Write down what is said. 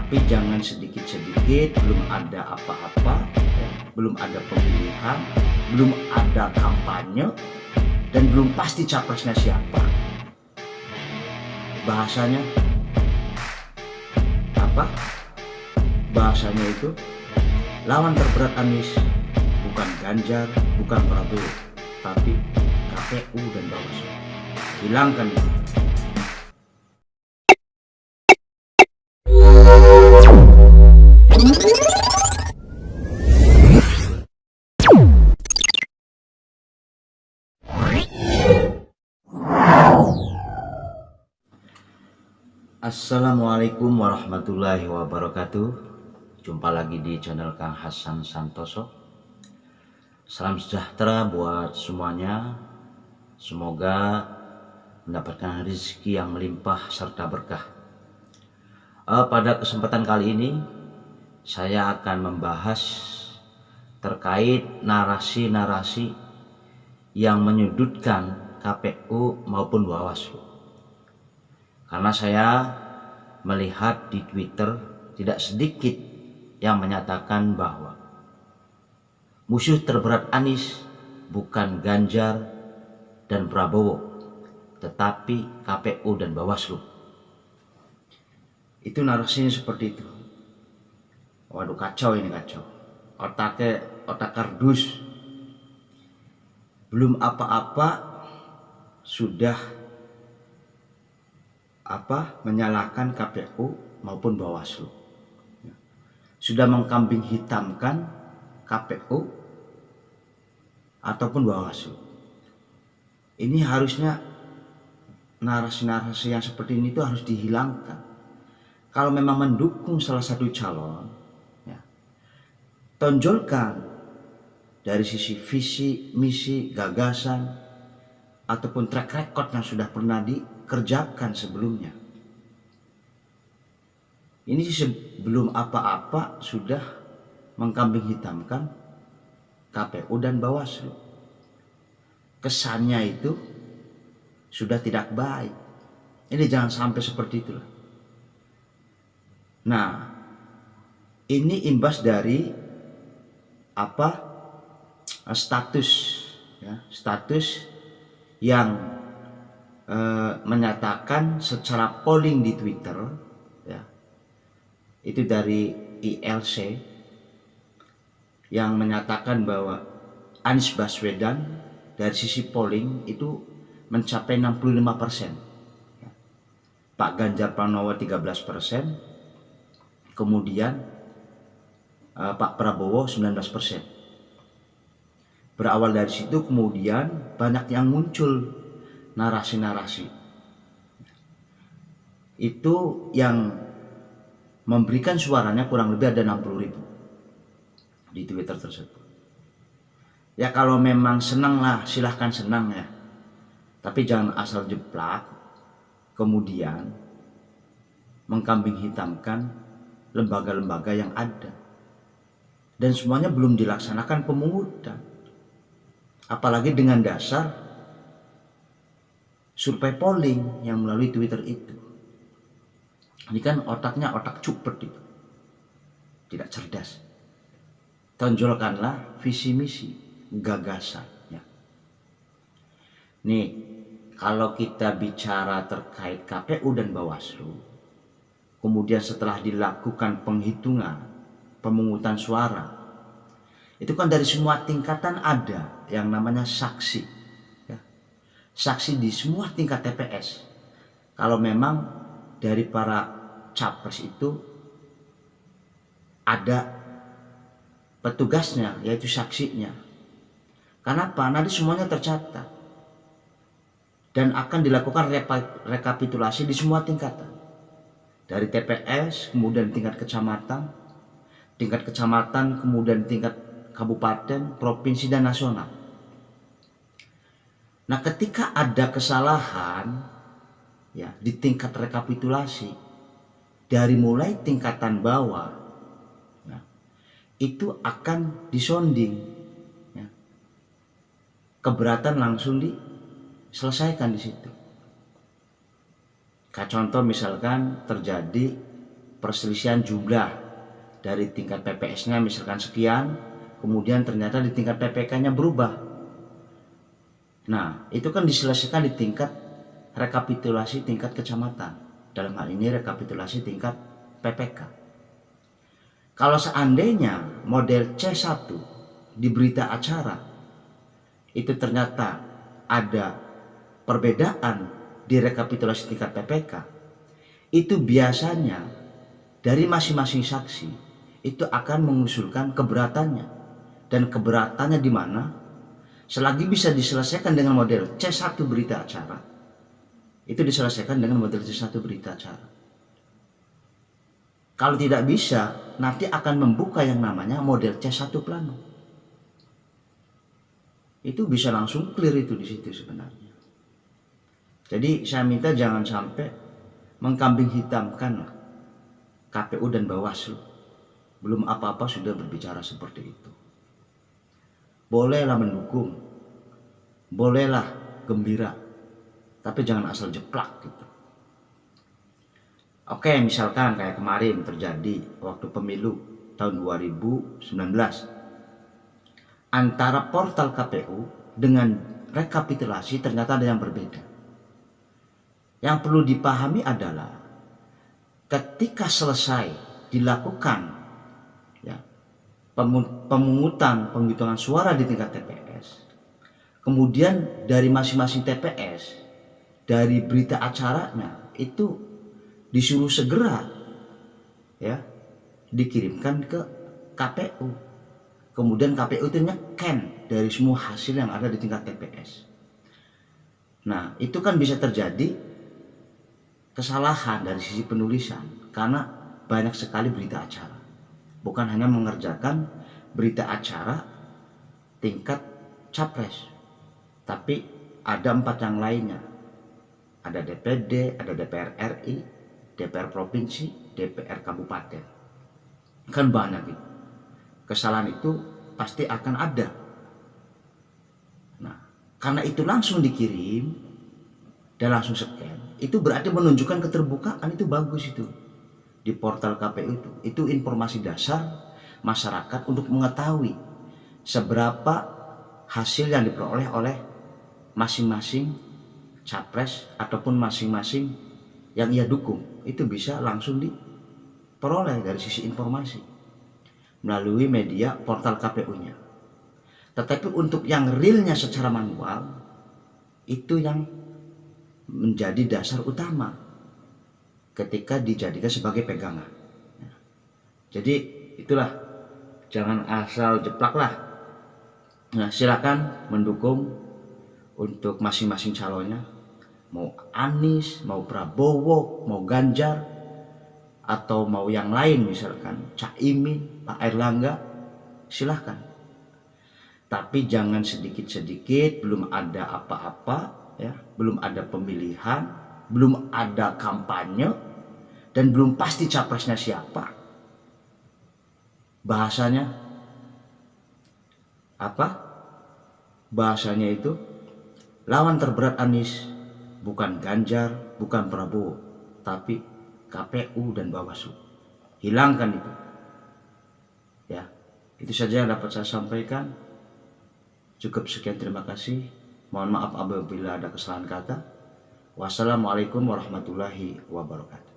Tapi jangan sedikit-sedikit, belum ada apa-apa, ya, belum ada pemilihan, belum ada kampanye, dan belum pasti capresnya siapa. Bahasanya apa? Bahasanya itu lawan terberat Anies bukan Ganjar, bukan Prabowo, tapi KPU dan Bawaslu. Hilangkan itu. Assalamualaikum warahmatullahi wabarakatuh. Jumpa lagi di channel Kang Hasan Santoso. Salam sejahtera buat semuanya. Semoga mendapatkan rezeki yang melimpah serta berkah. Pada kesempatan kali ini saya akan membahas terkait narasi-narasi yang menyudutkan KPU maupun Bawaslu. Karena saya melihat di Twitter tidak sedikit yang menyatakan bahwa musuh terberat Anies bukan Ganjar dan Prabowo, tetapi KPU dan Bawaslu. Itu narasinya seperti itu. Waduh, kacau ini, kacau. Otak kardus. Belum apa-apa sudah menyalahkan KPU maupun Bawaslu. Sudah mengkambing hitamkan KPU ataupun Bawaslu. Ini harusnya narasi-narasi yang seperti ini itu harus dihilangkan. Kalau memang mendukung salah satu calon, ya, tonjolkan dari sisi visi, misi, gagasan, ataupun track record yang sudah pernah dikerjakan sebelumnya. Ini sebelum apa-apa sudah mengkambing hitamkan KPU dan Bawaslu. Kesannya itu sudah tidak baik. Ini jangan sampai seperti itulah. Nah, ini imbas dari status yang menyatakan secara polling di Twitter, ya, itu dari ILC yang menyatakan bahwa Anies Baswedan dari sisi polling itu mencapai 65%, ya. Pak Ganjar Pranowo 13%, kemudian Pak Prabowo 19%. Berawal dari situ kemudian banyak yang muncul narasi-narasi itu yang memberikan suaranya kurang lebih ada 60.000 di Twitter tersebut. Ya kalau memang senang lah, silahkan senang ya, tapi jangan asal jeplak kemudian mengkambing hitamkan lembaga-lembaga yang ada dan semuanya belum dilaksanakan pemungutan, apalagi dengan dasar survei polling yang melalui Twitter itu. Ini kan otaknya otak cupet itu, tidak cerdas. Tonjolkanlah visi misi, gagasannya. Nih, kalau kita bicara terkait KPU dan Bawaslu, kemudian setelah dilakukan penghitungan, pemungutan suara, itu kan dari semua tingkatan ada yang namanya saksi, ya. Saksi di semua tingkat TPS. Kalau memang dari para capres itu ada petugasnya, yaitu saksinya. Kenapa? Nanti semuanya tercatat dan akan dilakukan rekapitulasi di semua tingkatan, dari TPS, kemudian tingkat kecamatan, kemudian tingkat kabupaten, provinsi, dan nasional. Nah, ketika ada kesalahan, ya, di tingkat rekapitulasi, dari mulai tingkatan bawah, ya, itu akan disonding, ya. Keberatan langsung diselesaikan di situ. Contoh misalkan terjadi perselisihan jumlah dari tingkat PPS-nya misalkan sekian, kemudian ternyata di tingkat PPK-nya berubah. Nah, itu kan diselesaikan di tingkat rekapitulasi tingkat kecamatan. Dalam hal ini rekapitulasi tingkat PPK. Kalau seandainya model C1 di berita acara itu ternyata ada perbedaan di rekapitulasi tingkat PPK, itu biasanya dari masing-masing saksi itu akan mengusulkan keberatannya. Dan keberatannya di mana? Selagi bisa diselesaikan dengan model C1 berita acara, itu diselesaikan dengan model C1 berita acara. Kalau tidak bisa, nanti akan membuka yang namanya model C1 plano. Itu bisa langsung clear itu di situ sebenarnya. Jadi saya minta jangan sampai mengkambing hitamkan KPU dan Bawaslu. Belum apa-apa sudah berbicara seperti itu. Bolehlah mendukung, bolehlah gembira, tapi jangan asal jeplak gitu. Oke, misalkan kayak kemarin terjadi waktu pemilu tahun 2019. Antara portal KPU dengan rekapitulasi ternyata ada yang berbeda. Yang perlu dipahami adalah ketika selesai dilakukan ya, penghitungan suara di tingkat TPS, kemudian dari masing-masing TPS, dari berita acaranya itu disuruh segera ya dikirimkan ke KPU. Kemudian KPU itu nge-scan dari semua hasil yang ada di tingkat TPS. Nah, itu kan bisa terjadi kesalahan dari sisi penulisan karena banyak sekali berita acara. Bukan hanya mengerjakan berita acara tingkat capres, tapi ada 4 yang lainnya. Ada DPD, ada DPR RI, DPR Provinsi, DPR Kabupaten. Kan banyak itu. Kesalahan itu pasti akan ada. Nah, karena itu langsung dikirim dan langsung scan, itu berarti menunjukkan keterbukaan, itu bagus itu. Di portal KPU itu informasi dasar masyarakat untuk mengetahui seberapa hasil yang diperoleh oleh masing-masing capres ataupun masing-masing yang ia dukung. Itu bisa langsung diperoleh dari sisi informasi melalui media portal KPU-nya. Tetapi untuk yang realnya secara manual, itu yang menjadi dasar utama ketika dijadikan sebagai pegangan. Jadi itulah, jangan asal jeplak lah. Nah, silakan mendukung untuk masing-masing calonnya, mau Anies, mau Prabowo, mau Ganjar, atau mau yang lain misalkan Caimin, Pak Erlangga, silahkan. Tapi jangan sedikit-sedikit, belum ada apa-apa, ya, belum ada pemilihan, belum ada kampanye, dan belum pasti capresnya siapa. Bahasanya apa? Bahasanya itu lawan terberat Anies bukan Ganjar, bukan Prabowo, tapi KPU dan Bawaslu. Hilangkan itu. Ya, itu saja yang dapat saya sampaikan. Cukup sekian, terima kasih. Mohon maaf apabila ada kesalahan kata. Wassalamualaikum warahmatullahi wabarakatuh.